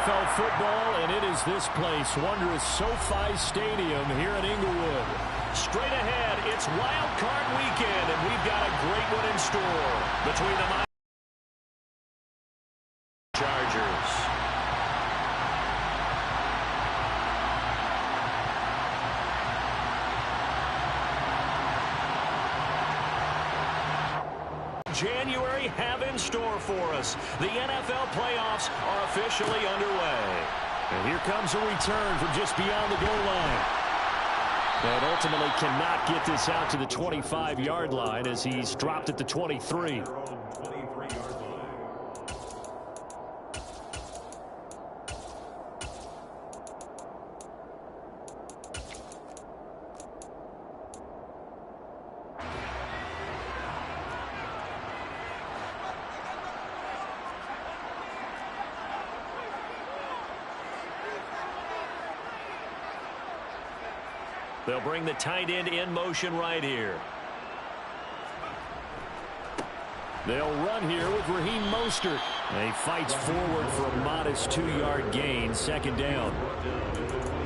NFL football, and it is this place, wondrous SoFi Stadium here in Inglewood. Straight ahead, it's Wild Card Weekend, and we've got a great one in store between the Chargers. January have in store for us. The NFL playoffs are officially underway. And here comes a return from just beyond the goal line. And ultimately cannot get this out to the 25-yard line as he's dropped at the 23. They'll bring the tight end in motion right here. They'll run here with Raheem Mostert. He fights forward for a modest 2-yard gain, second down.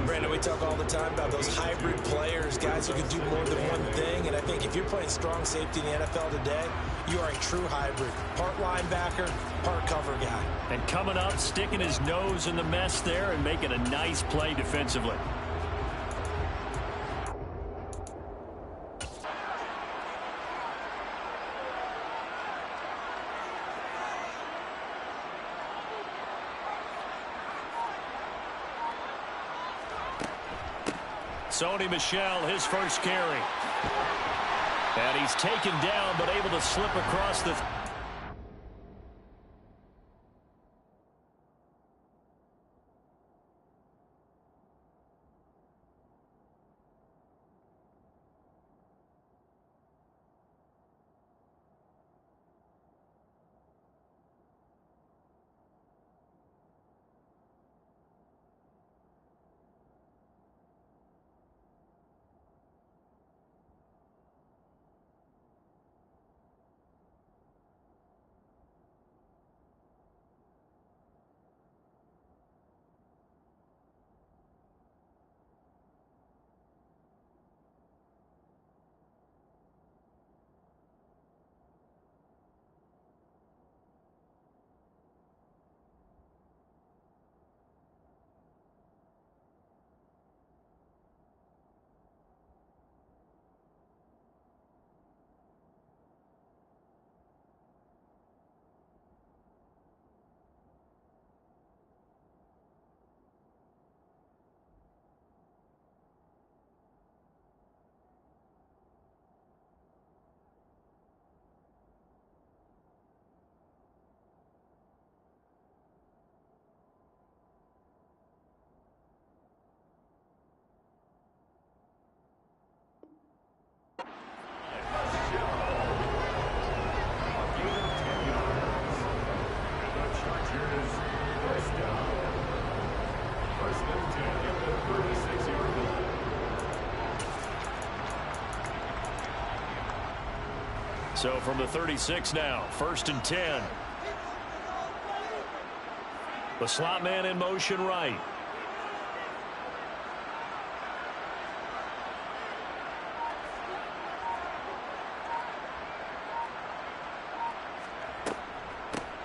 Brandon, we talk all the time about those hybrid players, guys who can do more than one thing. And I think if you're playing strong safety in the NFL today, you are a true hybrid. Part linebacker, part cover guy. And coming up, sticking his nose in the mess there and making a nice play defensively. Sony Michel, his first carry. And he's taken down, but able to slip across the... So from the 36 now, 1st and 10. The slot man in motion right.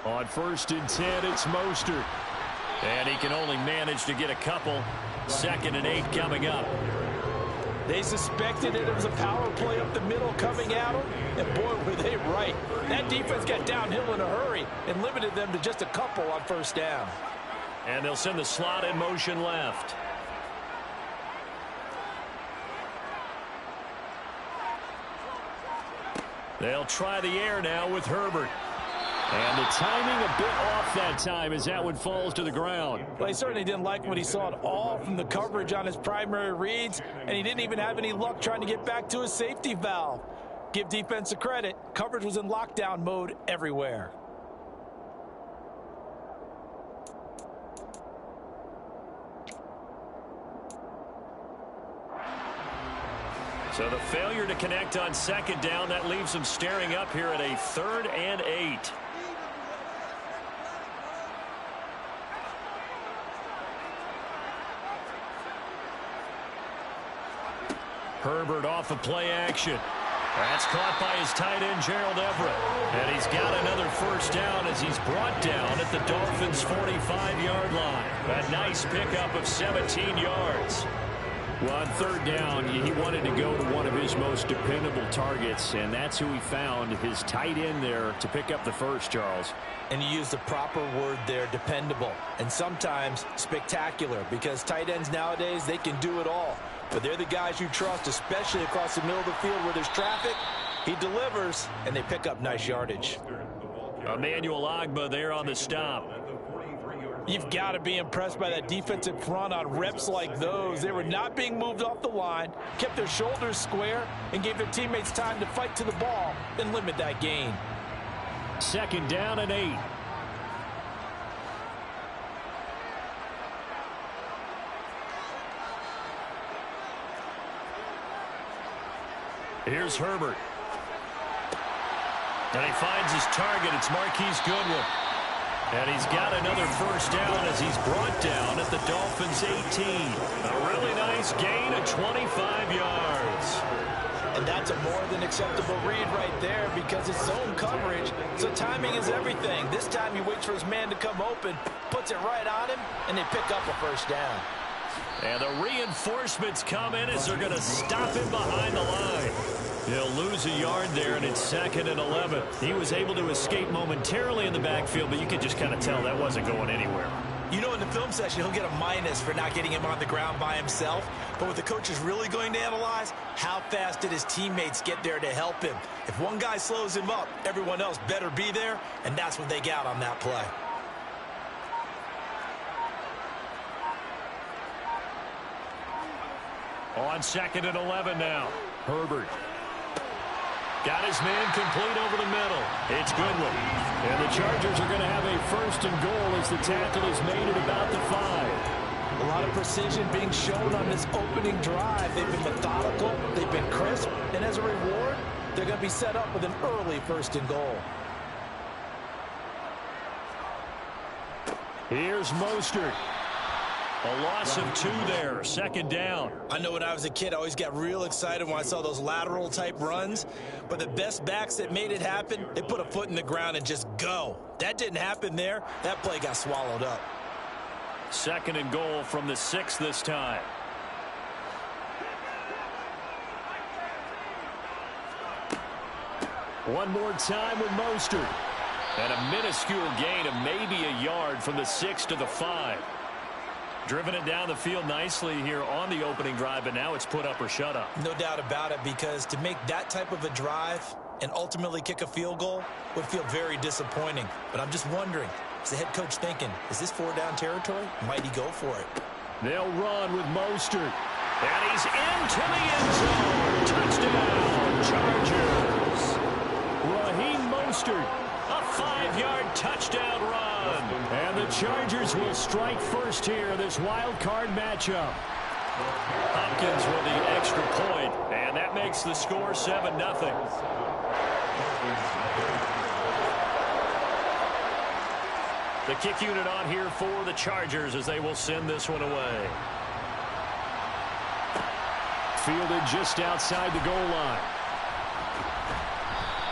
On 1st and 10, it's Mostert. And he can only manage to get a couple. 2nd and 8 coming up. They suspected it was a power play up the middle coming at them, and boy, were they right. That defense got downhill in a hurry and limited them to just a couple on 1st down. And they'll send the slot in motion left. They'll try the air now with Herbert. And the timing a bit off that time as that one falls to the ground. Well, he certainly didn't like what he saw at all from the coverage on his primary reads, and he didn't even have any luck trying to get back to his safety valve. Give defense a credit. Coverage was in lockdown mode everywhere. So the failure to connect on 2nd down, that leaves them staring up here at a 3rd and 8. Herbert off of play action. That's caught by his tight end, Gerald Everett. And he's got another first down as he's brought down at the Dolphins' 45-yard line. A nice pickup of 17 yards. Well, on third down, he wanted to go to one of his most dependable targets, and that's who he found, his tight end there, to pick up the first, Charles. And you used the proper word there, dependable, and sometimes spectacular, because tight ends nowadays, they can do it all. But they're the guys you trust, especially across the middle of the field where there's traffic. He delivers, and they pick up nice yardage. Emmanuel Ogbah there on the stop. You've got to be impressed by that defensive front on reps like those. They were not being moved off the line, kept their shoulders square, and gave their teammates time to fight to the ball and limit that gain. 2nd down and 8. Here's Herbert. And he finds his target. It's Marquise Goodwin. And he's got another first down as he's brought down at the Dolphins' 18. A really nice gain of 25 yards. And that's a more than acceptable read right there because it's zone coverage, so timing is everything. This time he waits for his man to come open, puts it right on him, and they pick up a first down. And the reinforcements come in as they're going to stop him behind the line. He'll lose a yard there, and it's 2nd and 11. He was able to escape momentarily in the backfield, but you could just kind of tell that wasn't going anywhere. You know, in the film session, he'll get a minus for not getting him on the ground by himself. But what the coach is really going to analyze, how fast did his teammates get there to help him? If one guy slows him up, everyone else better be there, and that's what they got on that play. On 2nd and 11 now. Herbert. Got his man complete over the middle. It's Goodwin. And the Chargers are going to have a 1st and goal as the tackle is made at about the 5. A lot of precision being shown on this opening drive. They've been methodical, they've been crisp, and as a reward, they're going to be set up with an early 1st and goal. Here's Mostert. A loss of 2 there, 2nd down. I know when I was a kid, I always got real excited when I saw those lateral-type runs. But the best backs that made it happen, they put a foot in the ground and just go. That didn't happen there. That play got swallowed up. 2nd and goal from the 6 this time. One more time with Mostert. And a minuscule gain of maybe a yard from the 6 to the 5. Driven it down the field nicely here on the opening drive, but now it's put up or shut up. No doubt about it, because to make that type of a drive and ultimately kick a field goal would feel very disappointing. But I'm just wondering, is the head coach thinking, is this 4-down territory? Might he go for it? They'll run with Mostert. And he's into the end zone. Touchdown, Chargers. Raheem Mostert, a 5-yard touchdown run. And the Chargers will strike first here in this wild card matchup. Hopkins with the extra point, and that makes the score 7-0. The kick unit on here for the Chargers as they will send this one away. Fielded just outside the goal line.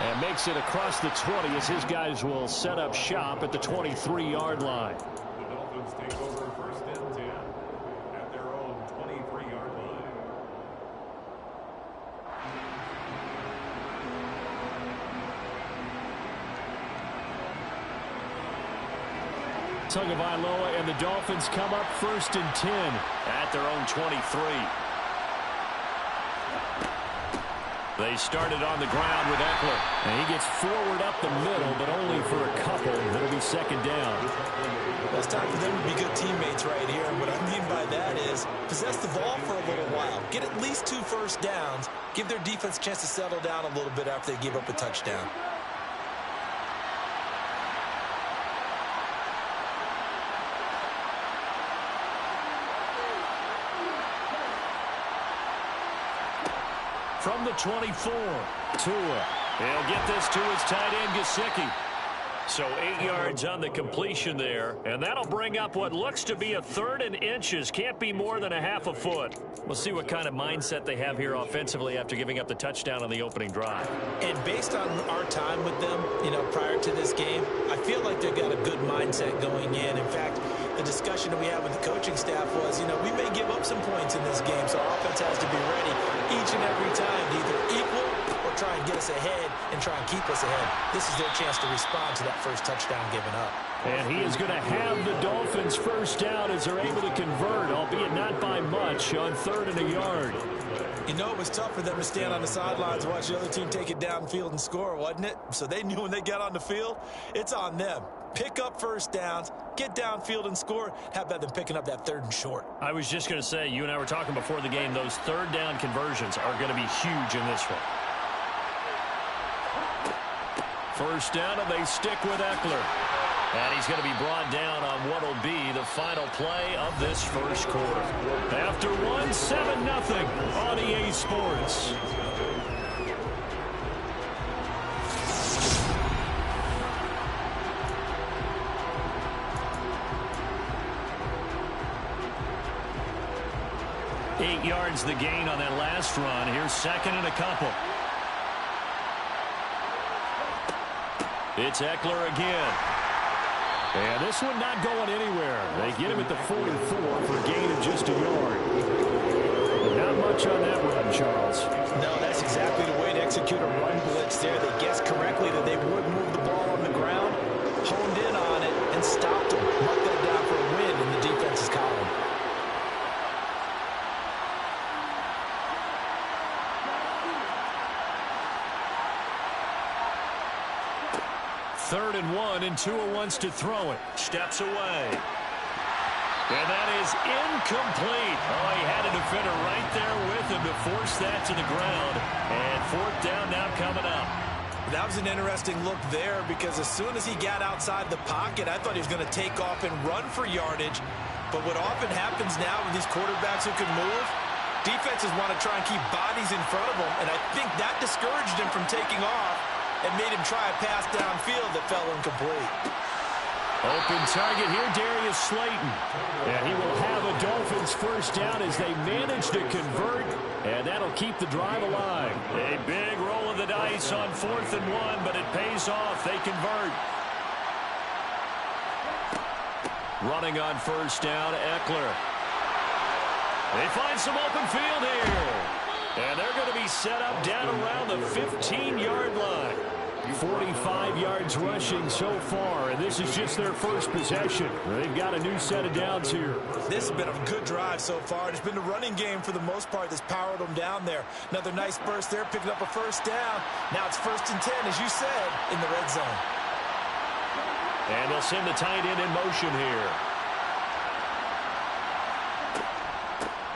And makes it across the 20 as his guys will set up shop at the 23-yard line. The Dolphins take over 1st and 10 at their own 23-yard line. Tagovailoa and the Dolphins come up 1st and 10 at their own 23. They started on the ground with Eckler. And he gets forward up the middle, but only for a couple. It'll be 2nd down. Well, it's time for them to be good teammates right here. And what I mean by that is possess the ball for a little while. Get at least 2 first downs. Give their defense a chance to settle down a little bit after they give up a touchdown. From the 24, Tua. He'll get this to his tight end, Gesicki. So 8 yards on the completion there, and that'll bring up what looks to be a 3rd and inches. Can't be more than a half a foot. We'll see what kind of mindset they have here offensively after giving up the touchdown on the opening drive. And based on our time with them, prior to this game, I feel like they've got a good mindset going in. In fact, the discussion that we had with the coaching staff was, we may give up some points in this game, so our offense has to be ready each and every time to either equal or try and get us ahead and try and keep us ahead. This is their chance to respond to that first touchdown given up. And he is going to have the Dolphins first down as they're able to convert, albeit not by much, on 3rd and a yard. It was tough for them to stand on the sidelines, watch the other team take it downfield and score, wasn't it? So they knew when they got on the field, it's on them. Pick up first downs, get downfield and score. How about them picking up that 3rd and short? I was just going to say, you and I were talking before the game, those 3rd down conversions are going to be huge in this one. First down, and they stick with Eckler. And he's going to be brought down on what will be the final play of this first quarter. After 7-0 on EA Sports. Eight yards the gain on that last run. Here's 2nd and a couple. It's Eckler again. And this one not going anywhere. They get him at the 44 for a gain of just a yard. Not much on that run, Charles. No, that's exactly the way to execute a run blitz there. They guessed correctly that they would move the ball on the ground, honed in on it, and stopped him. Marked that down for a win in the defense's column. Third and 1, and Tua wants to throw it. Steps away. And that is incomplete. Oh, he had a defender right there with him to force that to the ground. And 4th down now coming up. That was an interesting look there because as soon as he got outside the pocket, I thought he was going to take off and run for yardage. But what often happens now with these quarterbacks who can move, defenses want to try and keep bodies in front of them. And I think that discouraged him from taking off and made him try a pass downfield that fell incomplete. Open target here, Darius Slayton. And he will have a Dolphins first down as they manage to convert, and that'll keep the drive alive. A big roll of the dice on 4th and 1, but it pays off. They convert. Running on first down, Eckler. They find some open field here. And they're going to be set up down around the 15-yard line. 45 yards rushing so far, and this is just their first possession. They've got a new set of downs here. This has been a good drive so far. It's been the running game for the most part that's powered them down there. Another nice burst there, picking up a first down. Now it's 1st and 10, as you said, in the red zone. And they'll send the tight end in motion here.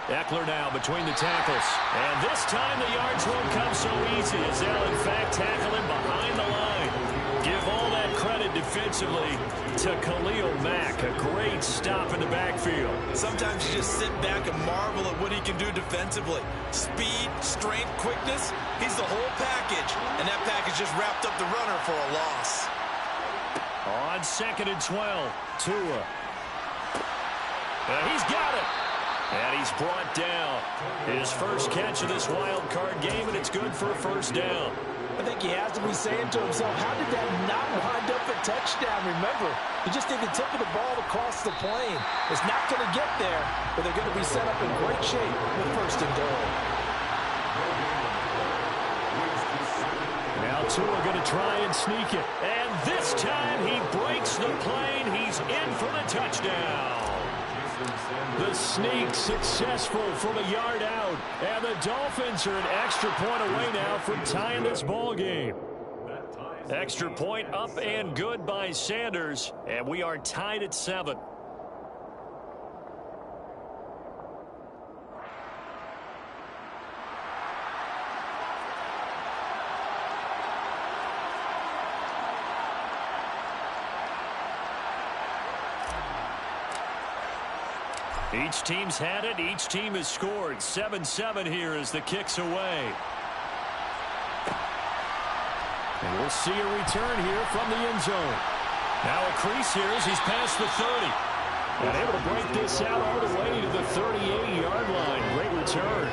Eckler now between the tackles. And this time the yards won't come so easy as they'll in fact tackle him behind the line. Give all that credit defensively to Khalil Mack. A great stop in the backfield. Sometimes you just sit back and marvel at what he can do defensively. Speed, strength, quickness. He's the whole package. And that package just wrapped up the runner for a loss. On 2nd and 12, Tua. He's got it. And he's brought down. His first catch of this wild card game, and it's good for a first down. I think he has to be saying to himself, how did that not wind up a touchdown? Remember, he just did the tip of the ball across the plane. It's not going to get there, but they're going to be set up in great shape with 1st and goal. Now Tua going to try and sneak it. And this time he breaks the plane. He's in for the touchdown. The sneak successful from a yard out. And the Dolphins are an extra point away now from tying this ball game. Extra point up and good by Sanders. And we are tied at 7. Each team's had it. Each team has scored. 7-7 here as the kick's away. And we'll see a return here from the end zone. Now a crease here as he's past the 30. And able to break this out all the way to the 38-yard line. Great return.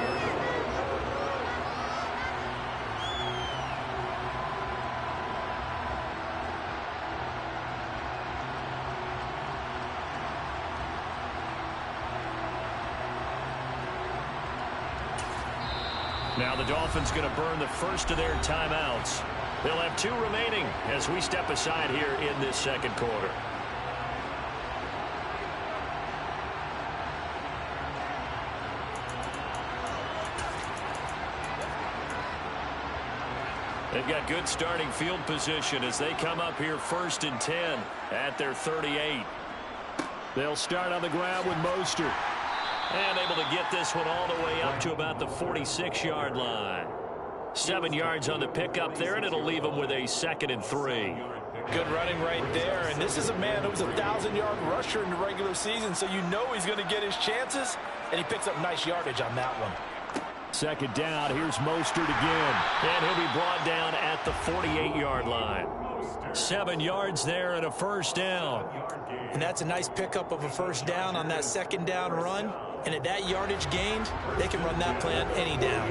Now the Dolphins going to burn the first of their timeouts. They'll have 2 remaining as we step aside here in this second quarter. They've got good starting field position as they come up here 1st and 10 at their 38. They'll start on the ground with Mostert. And able to get this one all the way up to about the 46-yard line. 7 yards on the pickup there, and it'll leave them with a 2nd and 3. Good running right there. And this is a man who was a 1,000-yard rusher in the regular season, so you know he's going to get his chances. And he picks up nice yardage on that one. 2nd down. Here's Mostert again. And he'll be brought down at the 48-yard line. 7 yards there and a 1st down. And that's a nice pickup of a 1st down on that 2nd down run. And at that yardage gained, they can run that plan any down.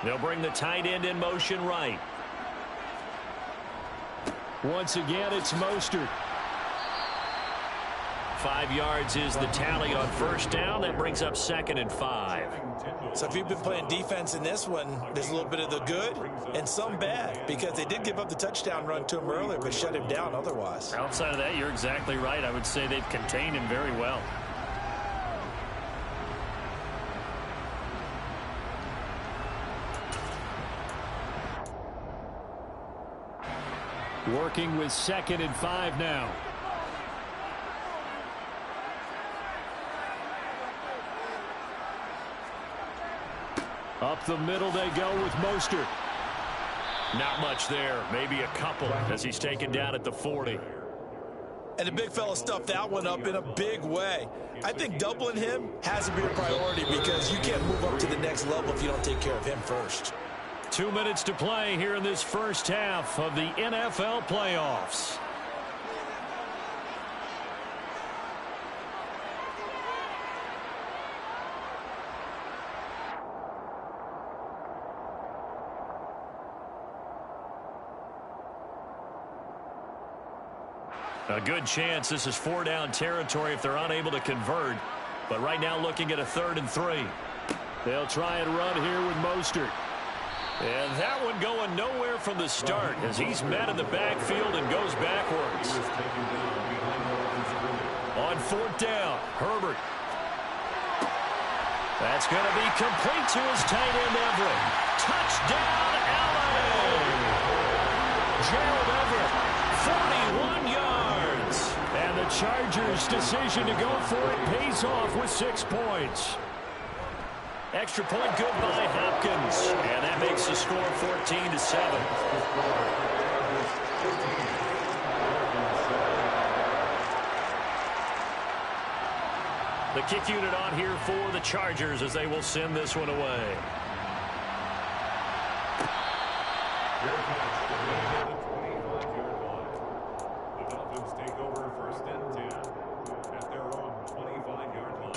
They'll bring the tight end in motion right. Once again, it's Mostert. 5 yards is the tally on 1st down. That brings up 2nd and 5. So if you've been playing defense in this one, there's a little bit of the good and some bad, because they did give up the touchdown run to him earlier, but shut him down otherwise. Outside of that, you're exactly right. I would say they've contained him very well. Working with 2nd and 5 now. Up the middle they go with Mostert. Not much there. Maybe a couple as he's taken down at the 40. And the big fella stuffed that one up in a big way. I think doubling him has to be a priority, because you can't move up to the next level if you don't take care of him first. 2 minutes to play here in this first half of the NFL playoffs. A good chance this is 4-down territory if they're unable to convert. But right now looking at a 3rd and 3. They'll try and run here with Mostert. And that one going nowhere from the start as he's met in the backfield and goes backwards. On 4th down, Herbert. That's going to be complete to his tight end, Everett. Touchdown, LA! Gerald Everett, 41 yards. And the Chargers' decision to go for it pays off with 6 points. Extra point good by Hopkins. And that makes the score 14-7. The kick unit on here for the Chargers as they will send this one away. The Dolphins take over 1st and 10 at their own 25-yard line.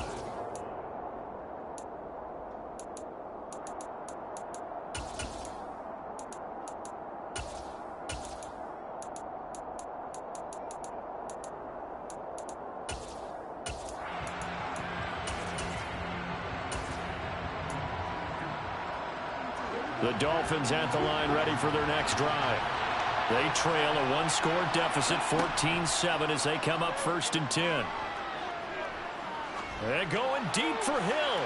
The Dolphins at the line ready for their next drive. They trail a 1-score deficit, 14-7 as they come up 1st and 10. And going deep for Hill.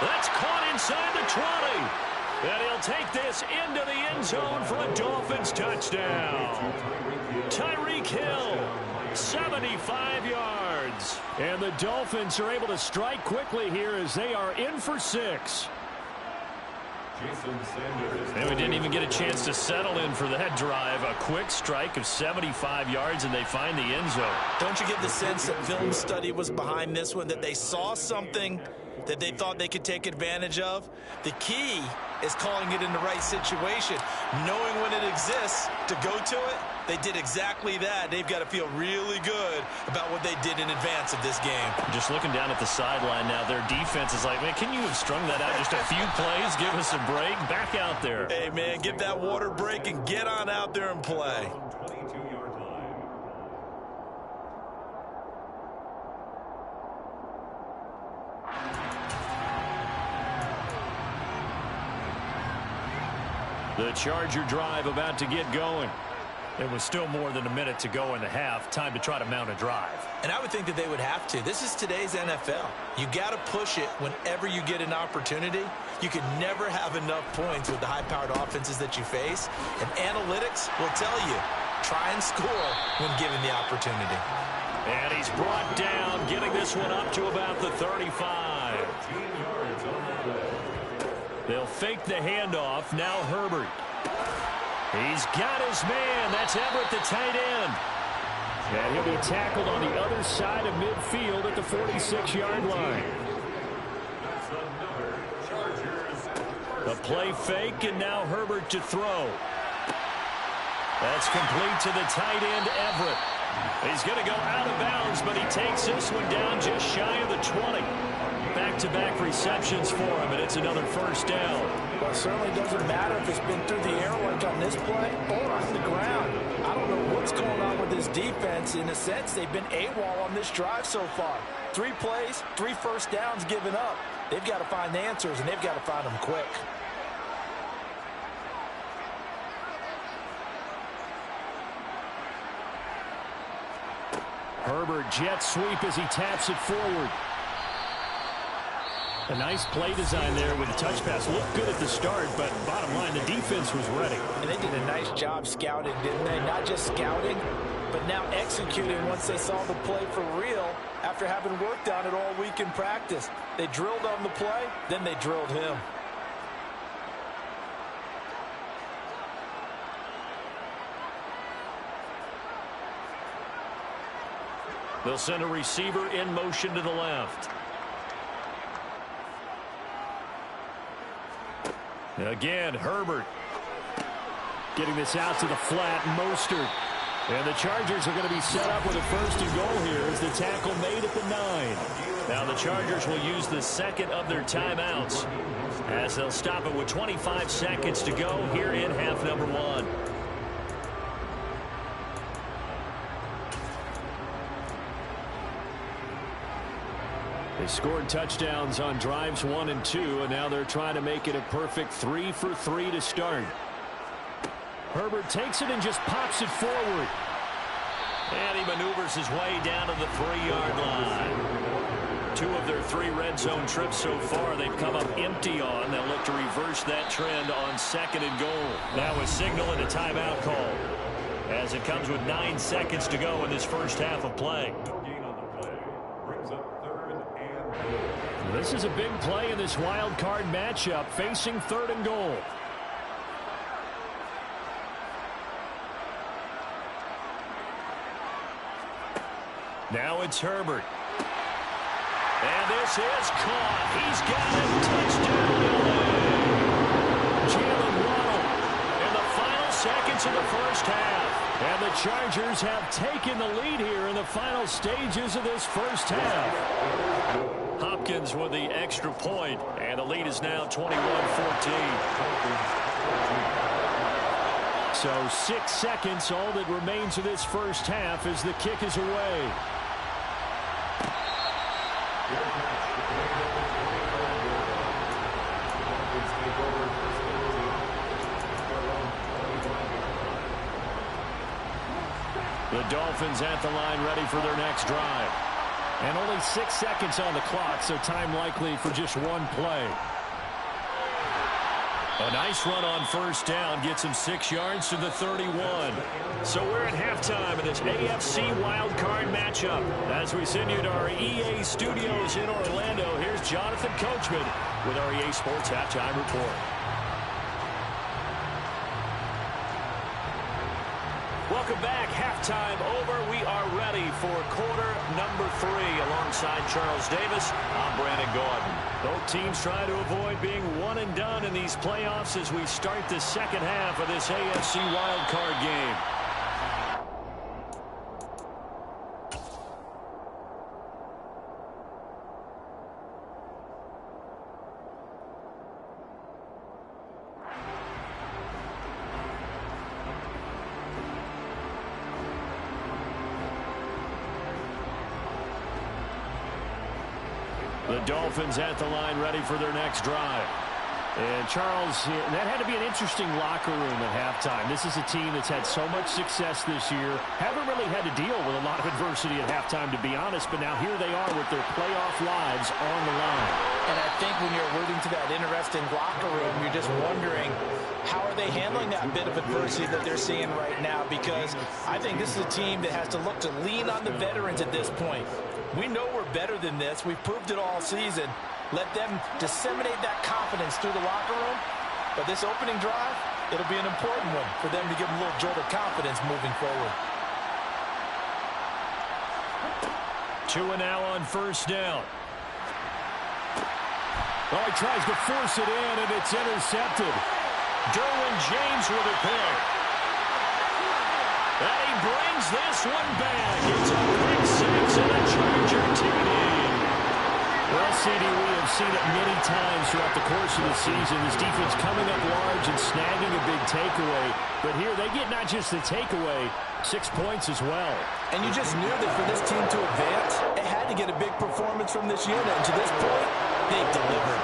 That's caught inside the 20. And he'll take this into the end zone for a Dolphins touchdown. Tyreek Hill, 75 yards. And the Dolphins are able to strike quickly here as they are in for 6. And we didn't even get a chance to settle in for that drive. A quick strike of 75 yards, and they find the end zone. Don't you get the sense that film study was behind this one, that they saw something that they thought they could take advantage of. The key is calling it in the right situation, knowing when it exists to go to it. They did exactly that. They've got to feel really good about what they did in advance of this game. Just looking down at the sideline now, their defense is like, man, can you have strung that out just a few plays? Give us a break. Back out there. Hey, man, get that water break and get on out there and play. 22-yard line. The Charger drive about to get going. There was still more than a minute to go in the half. Time to try to mount a drive. And I would think that they would have to. This is today's NFL. You got to push it whenever you get an opportunity. You can never have enough points with the high-powered offenses that you face. And analytics will tell you, try and score when given the opportunity. And he's brought down, getting this one up to about the 35. 15 yards on the play. They'll fake the handoff. Now Herbert. He's got his man. That's Everett, the tight end. And he'll be tackled on the other side of midfield at the 46-yard line. That's another Chargers. The play fake, and now Herbert to throw. That's complete to the tight end, Everett. He's going to go out of bounds, but he takes this one down just shy of the 20. Back-to-back receptions for him, and it's another first down. Well, it certainly doesn't matter if it's been through the air like on this play or on the ground. I don't know what's going on with this defense. In a sense, they've been AWOL on this drive so far. 3 plays, 3 first downs given up. They've got to find answers, and they've got to find them quick. Herbert jet sweep as he taps it forward. A nice play design there with the touch pass. Looked good at the start, but bottom line, the defense was ready. And they did a nice job scouting, didn't they? Not just scouting, but now executing once they saw the play for real after having worked on it all week in practice. They drilled on the play, then they drilled him. They'll send a receiver in motion to the left. Again, Herbert getting this out to the flat. Mostert. And the Chargers are going to be set up with a first and goal here as the tackle made at the 9. Now the Chargers will use the second of their timeouts as they'll stop it with 25 seconds to go here in half number 1. They scored touchdowns on drives 1 and 2, and now they're trying to make it a perfect 3 for 3 to start. Herbert takes it and just pops it forward. And he maneuvers his way down to the 3-yard line. 2 of their 3 red zone trips so far they've come up empty on. They'll look to reverse that trend on 2nd and goal. Now a signal and a timeout call as it comes with 9 seconds to go in this first half of play. This is a big play in this wild card matchup, facing 3rd and goal. Now it's Herbert. And this is caught. He's got it. Touchdown, LA. Jalen Waddle in the final seconds of the first half. And the Chargers have taken the lead here in the final stages of this first half. Hopkins with the extra point, and the lead is now 21-14. So 6 seconds, all that remains of this first half as the kick is away. The Dolphins at the line ready for their next drive. And only 6 seconds on the clock, so time likely for just 1 play. A nice run on first down gets him 6 yards to the 31. So we're at halftime of this AFC wildcard matchup. As we send you to our EA studios in Orlando, here's Jonathan Coachman with our EA Sports Halftime Report. Welcome back. Halftime over. We are ready for quarter number number 3. Alongside Charles Davis, I'm Brandon Gaudin. Both teams try to avoid being one and done in these playoffs as we start the second half of this AFC wildcard game. The Dolphins at the line ready for their next drive. And Charles, that had to be an interesting locker room at halftime. This is a team that's had so much success this year. Haven't really had to deal with a lot of adversity at halftime, to be honest. But now here they are with their playoff lives on the line. And I think when you're alluding to that interesting locker room, you're just wondering, how are they handling that bit of adversity that they're seeing right now? Because I think this is a team that has to look to lean on the veterans at this point. We know we're better than this. We've proved it all season. Let them disseminate that confidence through the locker room. But this opening drive, it'll be an important one for them to give them a little jolt of confidence moving forward. 2 and now on first down. Well, he tries to force it in, and it's intercepted. Derwin James with a pick. And he brings this one back. It's a quick 6 and a Charger TD. Well, CD, we have seen it many times throughout the course of the season. This defense coming up large and snagging a big takeaway. But here they get not just the takeaway, 6 points as well. And you just knew that for this team to advance, it had to get a big performance from this unit. And to this point, they've delivered.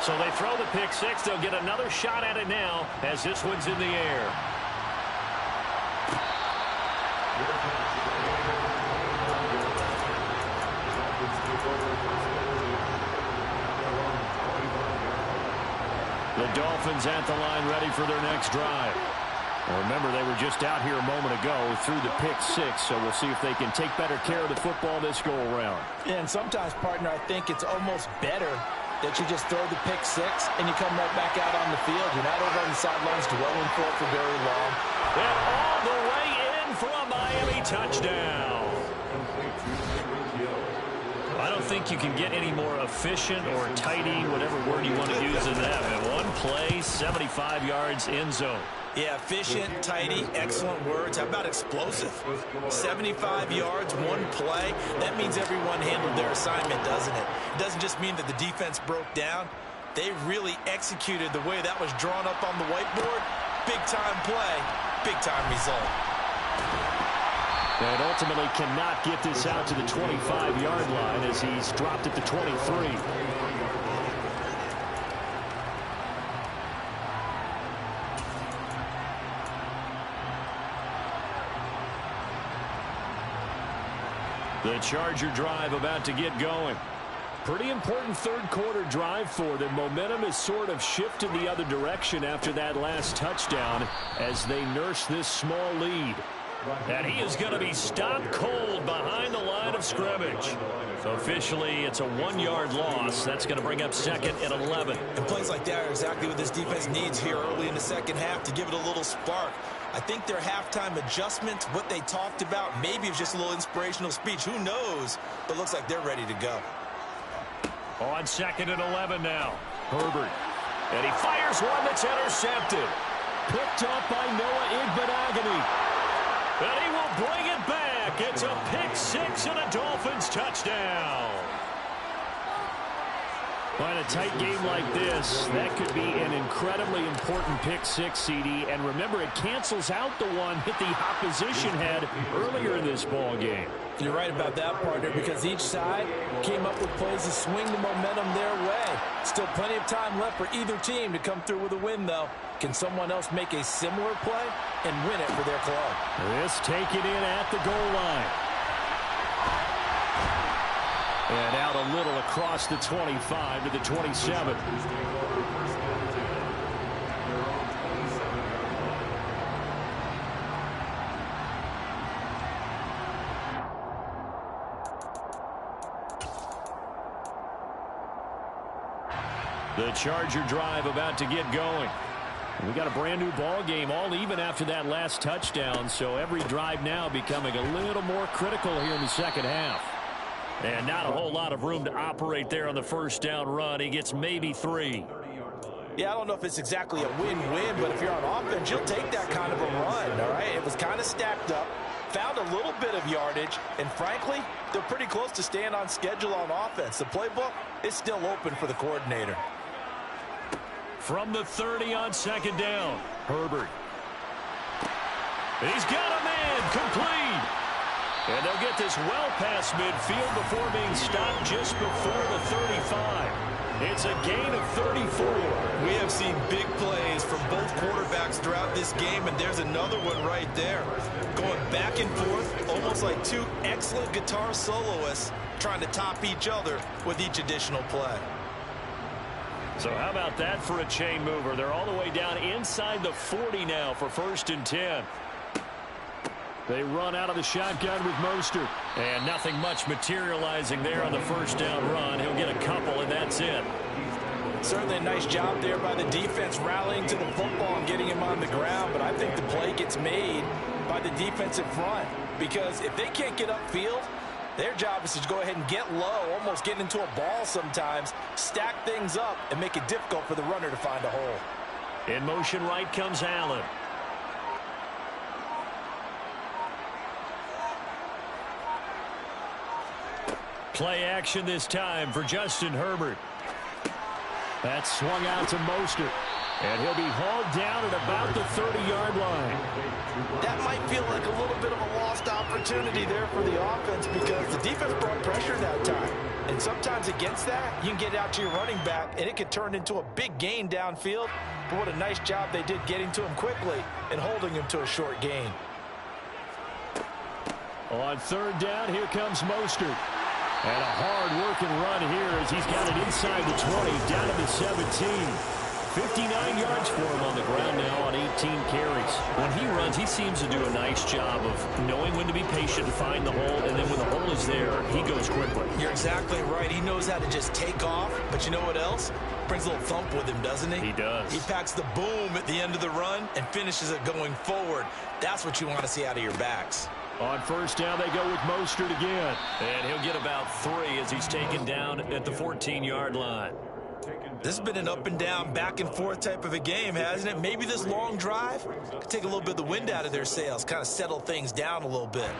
So they throw the pick 6. They'll get another shot at it now as this one's in the air. The Dolphins at the line ready for their next drive. Well, remember, they were just out here a moment ago through the pick 6, so we'll see if they can take better care of the football this go-around. And sometimes, partner, I think it's almost better that you just throw the pick 6 and you come right back out on the field. You're not over on the sidelines dwelling for it for very long. And all the way in for a Miami touchdown. I don't think you can get any more efficient or tidy, whatever word you want to use in that. One play, 75 yards, end zone. Yeah, efficient, tidy, excellent words. How about explosive? 75 yards, one play. That means everyone handled their assignment, doesn't it? It doesn't just mean that the defense broke down. They really executed the way that was drawn up on the whiteboard. Big-time play, big-time result. And ultimately cannot get this out to the 25-yard line as he's dropped at the 23. The Charger drive about to get going. Pretty important third-quarter drive for them. Momentum has sort of shifted the other direction after that last touchdown as they nurse this small lead. And he is going to be stopped cold behind the line of scrimmage. So officially, it's a 1-yard loss. That's going to bring up second and 11. And plays like that are exactly what this defense needs here early in the second half to give it a little spark. I think their halftime adjustments, what they talked about, maybe it's just a little inspirational speech. Who knows? But looks like they're ready to go. On second and 11 now. Herbert. And he fires one that's intercepted. Picked up by Noah Igbenogany. And he will bring it back. It's a pick 6 and a Dolphins touchdown. Well, in a tight game like this, that could be an incredibly important pick 6, CD. And remember, it cancels out the one that the opposition had earlier in this ball game. You're right about that, partner, because each side came up with plays to swing the momentum their way. Still plenty of time left for either team to come through with a win, though. Can someone else make a similar play and win it for their club? This taken in at the goal line. And out a little across the 25 to the 27. The Charger drive about to get going. We got a brand new ball game, all even after that last touchdown, so every drive now becoming a little more critical here in the second half. And not a whole lot of room to operate there on the first down run. He gets maybe 3. Yeah, I don't know if it's exactly a win-win, but if you're on offense, you'll take that kind of a run, all right? It was kind of stacked up, found a little bit of yardage, and frankly, they're pretty close to staying on schedule on offense. The playbook is still open for the coordinator. From the 30 on second down, Herbert. He's got a man, complete. And they'll get this well past midfield before being stopped just before the 35. It's a gain of 34. We have seen big plays from both quarterbacks throughout this game, and there's another one right there. Going back and forth, almost like two excellent guitar soloists trying to top each other with each additional play. So how about that for a chain mover? They're all the way down inside the 40 now for 1st and 10. They run out of the shotgun with Mostert. And nothing much materializing there on the first down run. He'll get a couple, and that's it. Certainly a nice job there by the defense rallying to the football and getting him on the ground. But I think the play gets made by the defensive front. Because if they can't get upfield, their job is to go ahead and get low, almost get into a ball sometimes, stack things up, and make it difficult for the runner to find a hole. In motion right comes Allen. Play action this time for Justin Herbert. That's swung out to Mostert. And he'll be hauled down at about the 30-yard line. That might feel like a little bit of a lost opportunity there for the offense because the defense brought pressure that time. And sometimes against that, you can get out to your running back, and it could turn into a big gain downfield. But what a nice job they did getting to him quickly and holding him to a short gain. On 3rd down, here comes Mostert. And a hard-working run here as he's got it inside the 20, down to the 17. 59 yards for him on the ground now on 18 carries. When he runs, he seems to do a nice job of knowing when to be patient to find the hole, and then when the hole is there, he goes quickly. You're exactly right. He knows how to just take off, but you know what else? Brings a little thump with him, doesn't he? He does. He packs the boom at the end of the run and finishes it going forward. That's what you want to see out of your backs. On 1st down, they go with Mostert again. And he'll get about 3 as he's taken down at the 14-yard line. This has been an up-and-down, back-and-forth type of a game, hasn't it? Maybe this long drive could take a little bit of the wind out of their sails, kind of settle things down a little bit.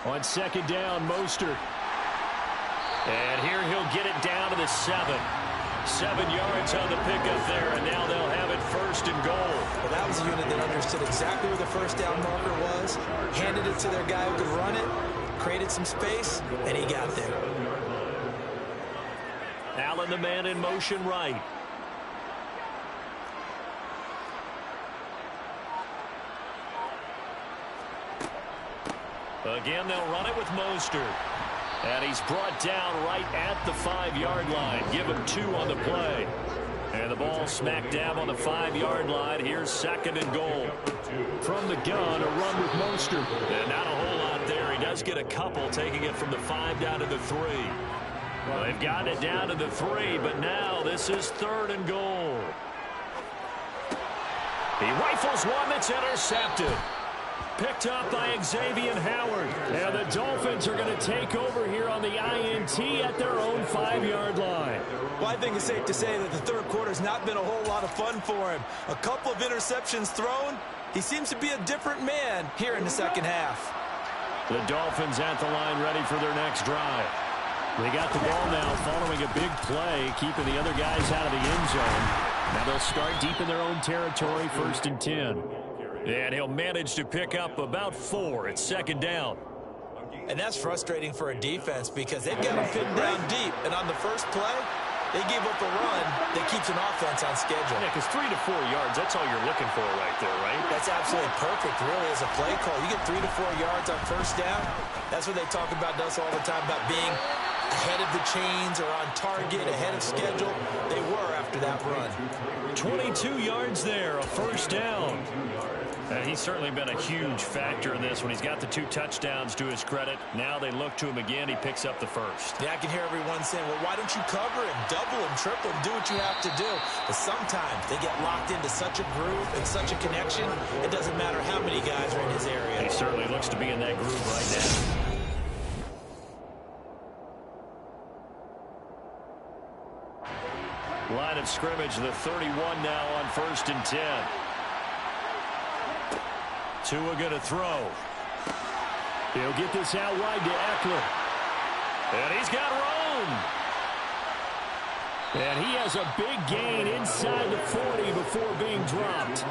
On 2nd down, Mostert. And here he'll get it down to the 7. 7 yards on the pickup there, and now they'll have it 1st and goal. Well, that was a unit that understood exactly where the first down marker was, handed it to their guy who could run it, created some space, and he got there. Allen, the man in motion right. Again, they'll run it with Mostert. And he's brought down right at the 5-yard line. Give him 2 on the play. And the ball smack dab on the 5-yard line. Here's 2nd and goal. From the gun, a run with Mostert. And not a whole lot there. He does get a couple, taking it from the 5 down to the 3. Well, they've gotten it down to the 3, but now this is 3rd and goal. He rifles one that's intercepted. Picked up by Xavier Howard. And the Dolphins are going to take over here on the INT at their own 5-yard line. Well, I think it's safe to say that the third quarter has not been a whole lot of fun for him. A couple of interceptions thrown. He seems to be a different man here in the second half. The Dolphins at the line ready for their next drive. They got the ball now following a big play, keeping the other guys out of the end zone. Now they'll start deep in their own territory, 1st and 10. And he'll manage to pick up about 4 at 2nd down. And that's frustrating for a defense because they've got him pinned down deep. And on the first play, they gave up a run that keeps an offense on schedule. Yeah, because 3 to 4 yards, that's all you're looking for right there, right? That's absolutely perfect, really, as a play call. You get 3 to 4 yards on 1st down. That's what they talk about us all the time, about being ahead of the chains or on target, ahead of schedule. They were after that run. 22 yards there, a 1st down. And he's certainly been a huge factor in this when he's got the 2 touchdowns to his credit. Now they look to him again. He picks up the first. Yeah, I can hear everyone saying, well, why don't you cover him, double him, triple him, do what you have to do. But sometimes they get locked into such a groove and such a connection, it doesn't matter how many guys are in his area. He certainly looks to be in that groove right now. Line of scrimmage, the 31 now on 1st and 10. Tua going to throw. He'll get this out wide to Eckler. And he's got room. And he has a big gain inside the 40 before being dropped.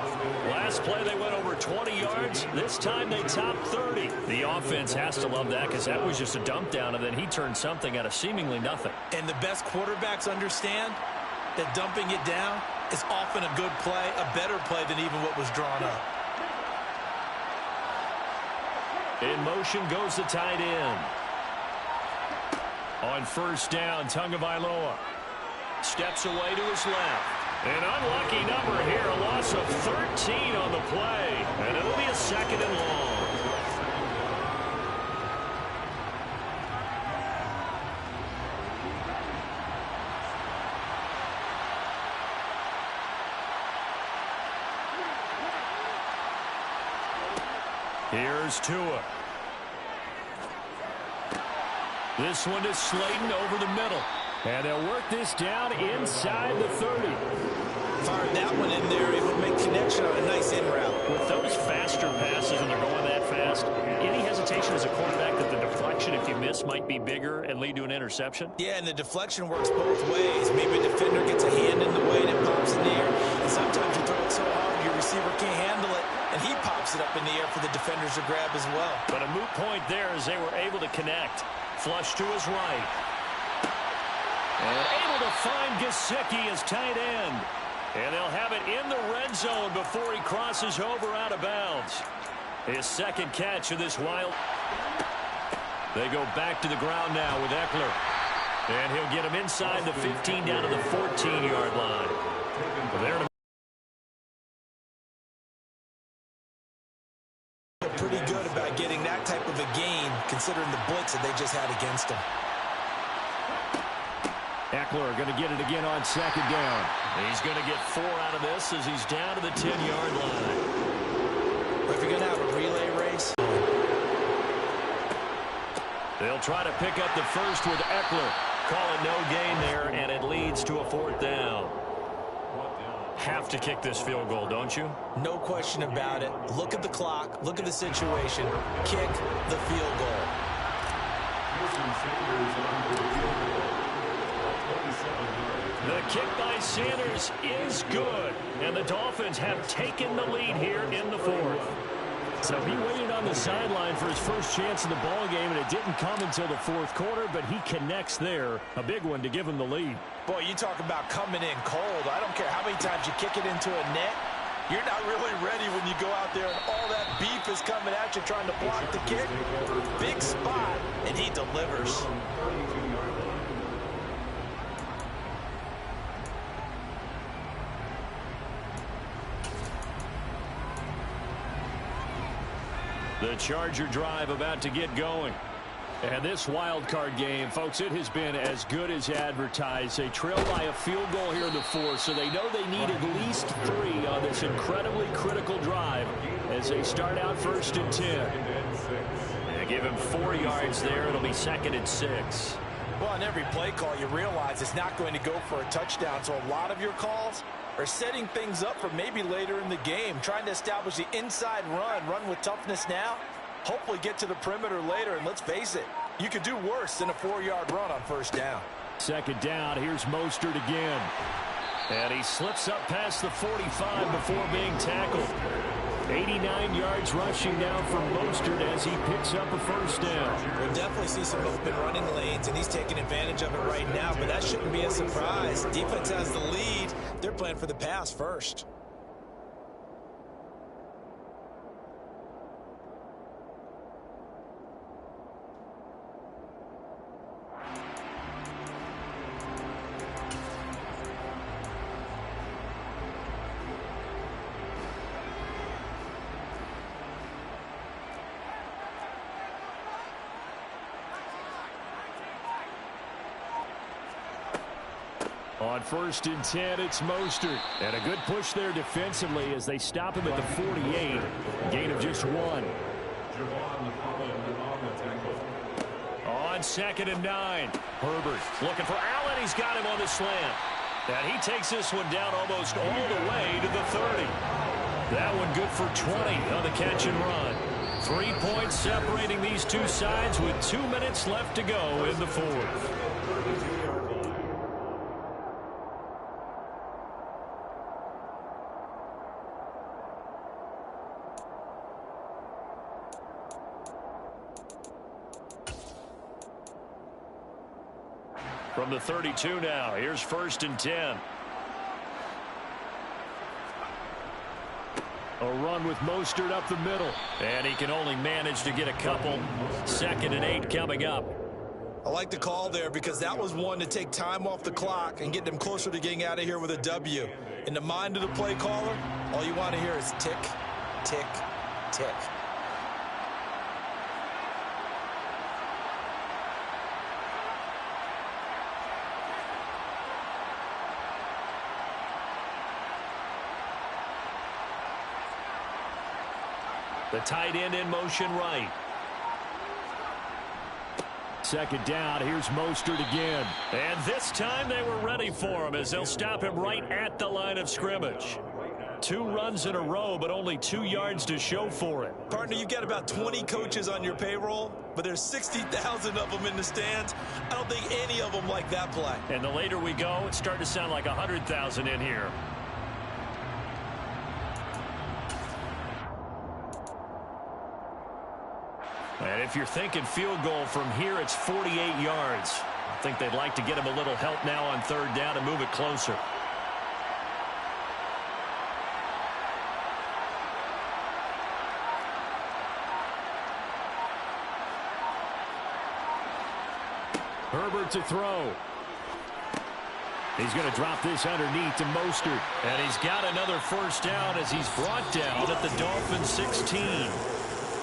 Last play they went over 20 yards. This time they topped 30. The offense has to love that because that was just a dump down, and then he turned something out of seemingly nothing. And the best quarterbacks understand that dumping it down is often a good play, a better play than even what was drawn up. In motion goes the tight end. On 1st down, Tagovailoa steps away to his left. An unlucky number here, a loss of 13 on the play, and it'll be a 2nd and long. Here's Tua. This one is Slayton over the middle. And they'll work this down inside the 30. Fired that one in there, able to make connection on a nice in route. With those faster passes and they're going that fast, any hesitation as a quarterback that the deflection, if you miss, might be bigger and lead to an interception? Yeah, and the deflection works both ways. Maybe a defender gets a hand in the way and it pops in the air. And sometimes you throw it so hard your receiver can't handle it, and he pops it up in the air for the defenders to grab as well. But a moot point there as they were able to connect. Flush to his right. And able to find Gesicki as tight end. And they'll have it in the red zone before he crosses over out of bounds. His 2nd catch of this wild. They go back to the ground now with Eckler. And he'll get him inside the 15 down to the 14-yard line. There to pretty good about getting that type of a gain considering the blitz that they just had against him. Eckler going to get it again on 2nd down. He's going to get 4 out of this as he's down to the 10-yard line. Well, if you're going to have a relay race, they'll try to pick up the first with Eckler. Call it no gain there, and it leads to a 4th down. Have to kick this field goal, don't you? no question about it. Look at the clock. Look at the situation. Kick the field goal. The kick by Sanders is good, and the Dolphins have taken the lead here in the 4th. So he waited on the sideline for his first chance in the ball game, and it didn't come until the 4th quarter, but he connects there. A big one to give him the lead. Boy, you talk about coming in cold. I don't care how many times you kick it into a net. You're not really ready when you go out there and all that beef is coming at you trying to block the kick. Big spot, and he delivers. The Charger drive about to get going. And this wild card game, folks, it has been as good as advertised. They trail by a field goal here in the 4th, so they know they need at least 3 on this incredibly critical drive as they start out 1st and 10. Yeah, give him 4 yards there. It'll be 2nd and 6. Well, on every play call, you realize it's not going to go for a touchdown, so a lot of your calls are setting things up for maybe later in the game, trying to establish the inside run with toughness now, hopefully get to the perimeter later, and let's face it, you could do worse than a 4-yard run on 1st down. 2nd down, here's Mostert again. And he slips up past the 45 before being tackled. 89 yards rushing down from Mostert as he picks up a 1st down. We'll definitely see some open running lanes, and he's taking advantage of it right now, but that shouldn't be a surprise. Defense has the lead. They're playing for the pass first. On 1st and 10, it's Mostert. And a good push there defensively as they stop him at the 48. Gain of just 1. On 2nd and 9, Herbert looking for Allen. He's got him on the slant. And he takes this one down almost all the way to the 30. That one good for 20 on the catch and run. 3 points separating these two sides with 2 minutes left to go in the 4th. From the 32 now, here's 1st and 10. A run with Mostert up the middle. And he can only manage to get a couple. 2nd and 8 coming up. I like the call there because that was one to take time off the clock and get them closer to getting out of here with a W. In the mind of the play caller, all you want to hear is tick, tick, tick. The tight end in motion right. 2nd down. Here's Mostert again. And this time they were ready for him as they'll stop him right at the line of scrimmage. 2 runs in a row, but only 2 yards to show for it. Partner, you've got about 20 coaches on your payroll, but there's 60,000 of them in the stands. I don't think any of them like that play. And the later we go, it's starting to sound like 100,000 in here. And if you're thinking field goal from here, it's 48 yards. I think they'd like to get him a little help now on 3rd down and move it closer. Herbert to throw. He's going to drop this underneath to Mostert. And he's got another 1st down as he's brought down at the Dolphins 16.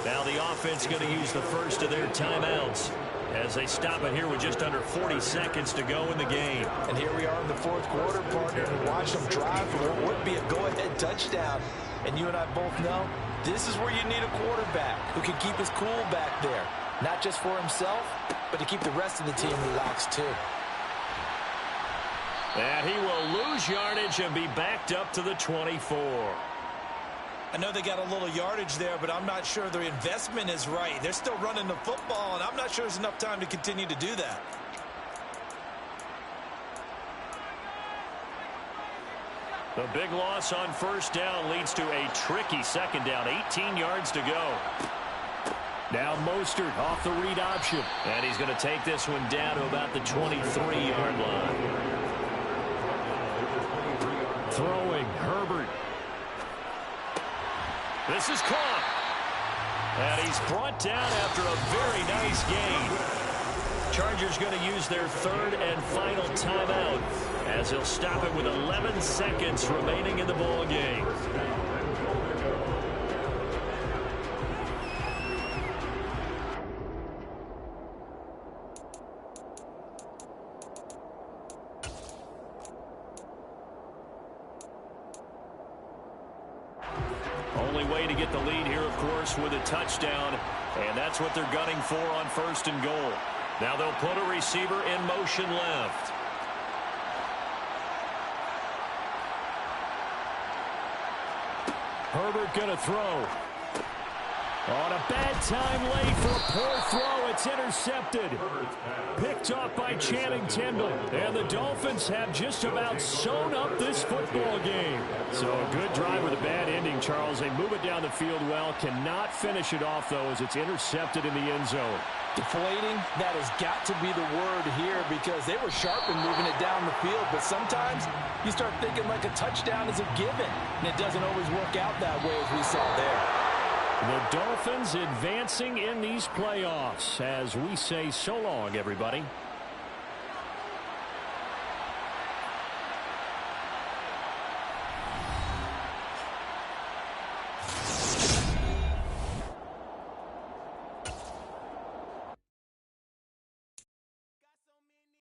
Now the offense going to use the first of their timeouts as they stop it here with just under 40 seconds to go in the game. And here we are in the 4th quarter, partner, and watch them drive for what would be a go-ahead touchdown. And you and I both know this is where you need a quarterback who can keep his cool back there. Not just for himself, but to keep the rest of the team relaxed too. And he will lose yardage and be backed up to the 24. I know they got a little yardage there, but I'm not sure their investment is right. They're still running the football, and I'm not sure there's enough time to continue to do that. The big loss on 1st down leads to a tricky 2nd down. 18 yards to go. Now Mostert off the read option. And he's going to take this one down to about the 23-yard line. Throwing, Herbert. This is caught. And he's brought down after a very nice gain. Chargers going to use their 3rd and final timeout as they'll stop it with 11 seconds remaining in the ball game. Only way to get the lead here, of course, with a touchdown. And that's what they're gunning for on 1st and goal. Now they'll put a receiver in motion left. Herbert going to throw. On a bad time late for a poor throw. It's intercepted. Picked off by Channing Tindall. And the Dolphins have just about sewn up this football game. So a good drive with a bad ending, Charles. They move it down the field well. Cannot finish it off, though, as it's intercepted in the end zone. Deflating, that has got to be the word here because they were sharp in moving it down the field. But sometimes you start thinking like a touchdown is a given. And it doesn't always work out that way as we saw there. The Dolphins advancing in these playoffs as we say so long, everybody.